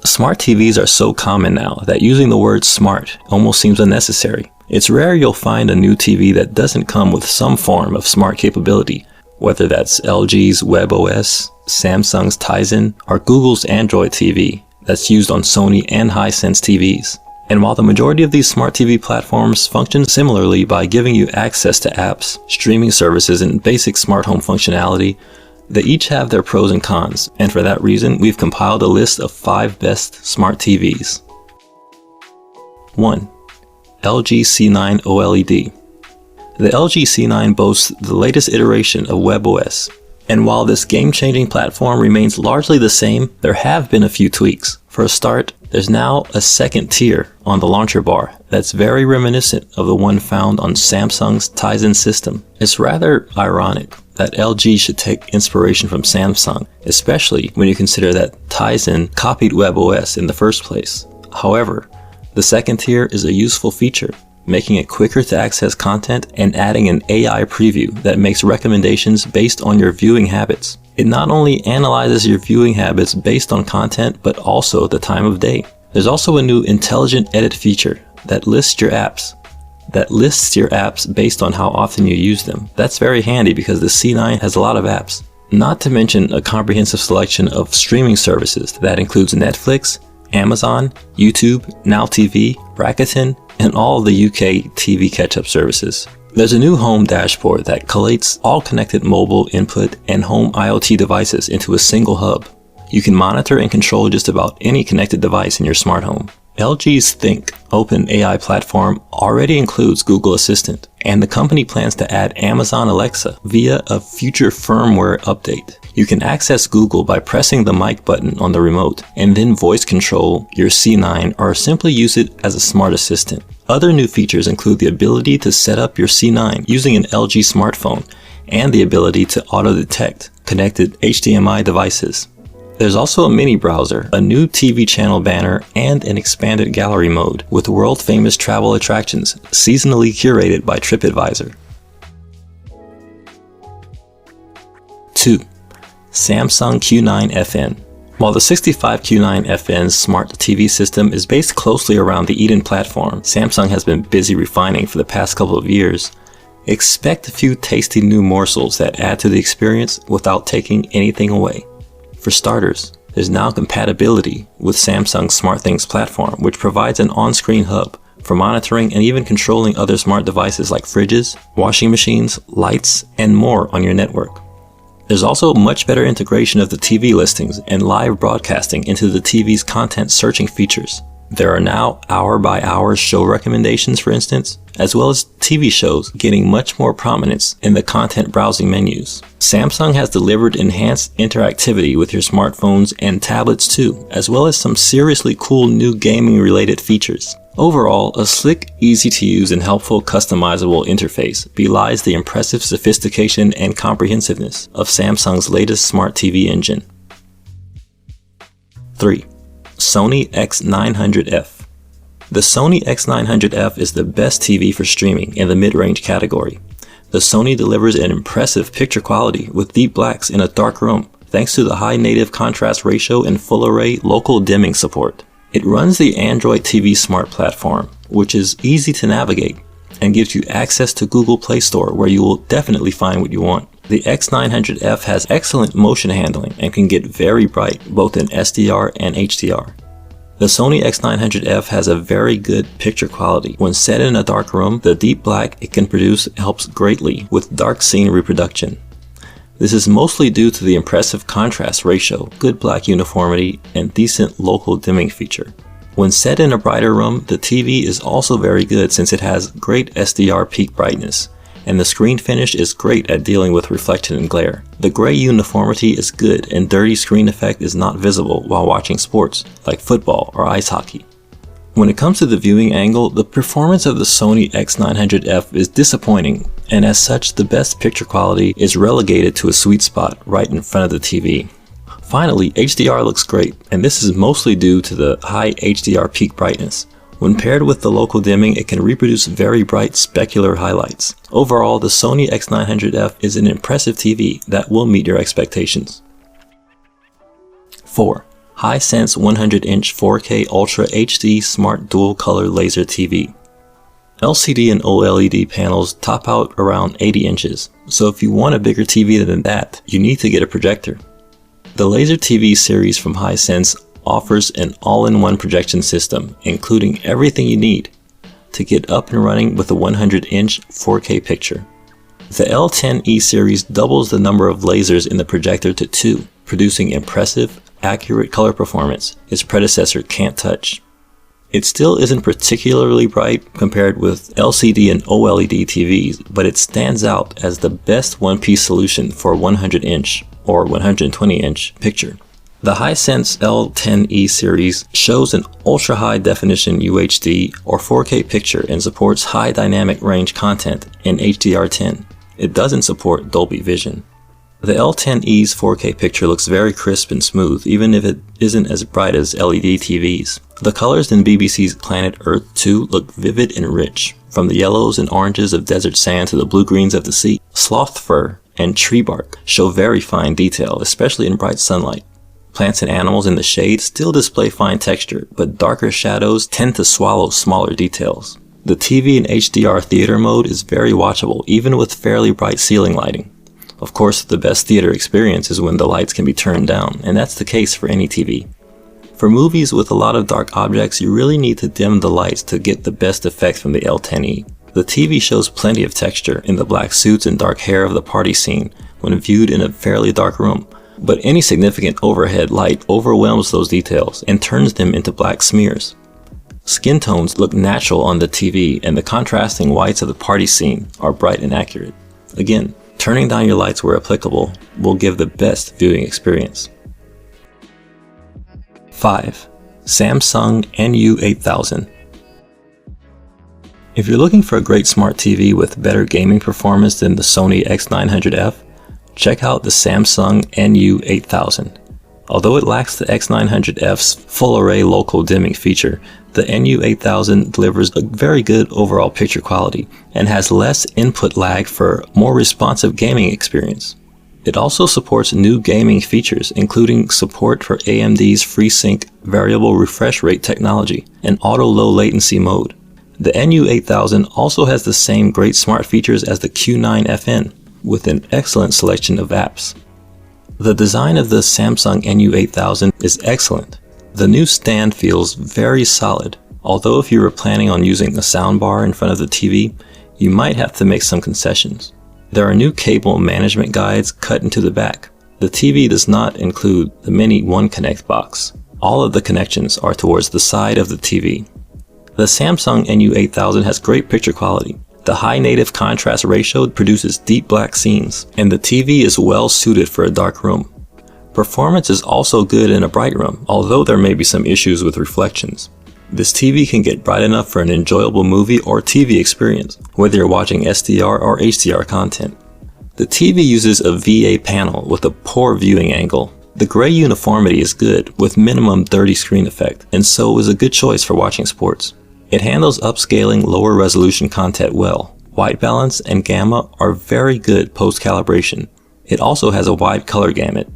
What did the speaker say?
Smart TVs are so common now that using the word smart almost seems unnecessary. It's rare you'll find a new TV that doesn't come with some form of smart capability, whether that's LG's WebOS, Samsung's Tizen, or Google's Android TV that's used on Sony and Hisense TVs. And while the majority of these smart TV platforms function similarly by giving you access to apps, streaming services, and basic smart home functionality, they each have their pros and cons, and for that reason, we've compiled a list of 5 best smart TVs. 1. LG C9 OLED. The LG C9 boasts the latest iteration of WebOS, and while this game-changing platform remains largely the same, there have been a few tweaks. For a start, there's now a second tier on the launcher bar that's very reminiscent of the one found on Samsung's Tizen system. It's rather ironic that LG should take inspiration from Samsung, especially when you consider that Tizen copied WebOS in the first place. However, the second tier is a useful feature, making it quicker to access content and adding an AI preview that makes recommendations based on your viewing habits. It not only analyzes your viewing habits based on content, but also the time of day. There's also a new intelligent edit feature that lists your apps based on how often you use them. That's very handy because the C9 has a lot of apps. Not to mention a comprehensive selection of streaming services that includes Netflix, Amazon, YouTube, Now TV, Rakuten, and all of the UK TV catch-up services. There's a new home dashboard that collates all connected mobile input and home IoT devices into a single hub. You can monitor and control just about any connected device in your smart home. LG's Think open AI platform already includes Google Assistant, and the company plans to add Amazon Alexa via a future firmware update. You can access Google by pressing the mic button on the remote and then voice control your C9 or simply use it as a smart assistant. Other new features include the ability to set up your C9 using an LG smartphone and the ability to auto-detect connected HDMI devices. There's also a mini browser, a new TV channel banner, and an expanded gallery mode with world-famous travel attractions seasonally curated by TripAdvisor. 2. Samsung Q9FN. While the 65Q9FN's smart TV system is based closely around the Eden platform Samsung has been busy refining for the past couple of years, expect a few tasty new morsels that add to the experience without taking anything away. For starters, there's now compatibility with Samsung's SmartThings platform, which provides an on-screen hub for monitoring and even controlling other smart devices like fridges, washing machines, lights, and more on your network. There's also much better integration of the TV listings and live broadcasting into the TV's content searching features. There are now hour-by-hour show recommendations, for instance, as well as TV shows getting much more prominence in the content browsing menus. Samsung has delivered enhanced interactivity with your smartphones and tablets too, as well as some seriously cool new gaming-related features. Overall, a slick, easy-to-use, and helpful customizable interface belies the impressive sophistication and comprehensiveness of Samsung's latest smart TV engine. 3. Sony X900F. The Sony X900F is the best TV for streaming in the mid-range category. The Sony delivers an impressive picture quality with deep blacks in a dark room, thanks to the high native contrast ratio and full-array local dimming support. It runs the Android TV Smart platform, which is easy to navigate and gives you access to Google Play Store, where you will definitely find what you want. The X900F has excellent motion handling and can get very bright both in SDR and HDR. The Sony X900F has a very good picture quality. When set in a dark room, the deep black it can produce helps greatly with dark scene reproduction. This is mostly due to the impressive contrast ratio, good black uniformity, and decent local dimming feature. When set in a brighter room, the TV is also very good since it has great SDR peak brightness, and the screen finish is great at dealing with reflection and glare. The gray uniformity is good and dirty screen effect is not visible while watching sports, like football or ice hockey. When it comes to the viewing angle, the performance of the Sony X900F is disappointing, and as such, the best picture quality is relegated to a sweet spot right in front of the TV. Finally, HDR looks great, and this is mostly due to the high HDR peak brightness. When paired with the local dimming, it can reproduce very bright specular highlights. Overall, the Sony X900F is an impressive TV that will meet your expectations. 4. Hisense 100-inch 4K Ultra HD Smart Dual Color Laser TV. LCD and OLED panels top out around 80 inches, so if you want a bigger TV than that, you need to get a projector. The Laser TV series from Hisense offers an all-in-one projection system, including everything you need to get up and running with a 100-inch 4K picture. The L10E series doubles the number of lasers in the projector to 2, producing impressive, accurate color performance its predecessor can't touch. It still isn't particularly bright compared with LCD and OLED TVs, but it stands out as the best one-piece solution for a 100-inch or 120-inch picture. The Hisense L10E series shows an ultra-high definition UHD or 4K picture and supports high dynamic range content in HDR10. It doesn't support Dolby Vision. The L10E's 4K picture looks very crisp and smooth, even if it isn't as bright as LED TVs. The colors in BBC's Planet Earth 2 look vivid and rich, from the yellows and oranges of desert sand to the blue-greens of the sea. Sloth fur and tree bark show very fine detail, especially in bright sunlight. Plants and animals in the shade still display fine texture, but darker shadows tend to swallow smaller details. The TV in HDR theater mode is very watchable, even with fairly bright ceiling lighting. Of course, the best theater experience is when the lights can be turned down, and that's the case for any TV. For movies with a lot of dark objects, you really need to dim the lights to get the best effect from the L10E. The TV shows plenty of texture in the black suits and dark hair of the party scene when viewed in a fairly dark room, but any significant overhead light overwhelms those details and turns them into black smears. Skin tones look natural on the TV, and the contrasting whites of the party scene are bright and accurate. Again, turning down your lights where applicable will give the best viewing experience. 5. Samsung NU8000. If you're looking for a great smart TV with better gaming performance than the Sony X900F, check out the Samsung NU8000. Although it lacks the X900F's full array local dimming feature, the NU8000 delivers a very good overall picture quality and has less input lag for more responsive gaming experience. It also supports new gaming features, including support for AMD's FreeSync variable refresh rate technology and auto low latency mode. The NU8000 also has the same great smart features as the Q9FN, with an excellent selection of apps. The design of the Samsung NU8000 is excellent. The new stand feels very solid, although if you were planning on using a soundbar in front of the TV, you might have to make some concessions. There are new cable management guides cut into the back. The TV does not include the mini One Connect box. All of the connections are towards the side of the TV. The Samsung NU8000 has great picture quality. The high native contrast ratio produces deep black scenes, and the TV is well suited for a dark room. Performance is also good in a bright room, although there may be some issues with reflections. This TV can get bright enough for an enjoyable movie or TV experience, whether you're watching SDR or HDR content. The TV uses a VA panel with a poor viewing angle. The gray uniformity is good, with minimum 30 screen effect, and so is a good choice for watching sports. It handles upscaling lower resolution content well. White balance and gamma are very good post-calibration. It also has a wide color gamut,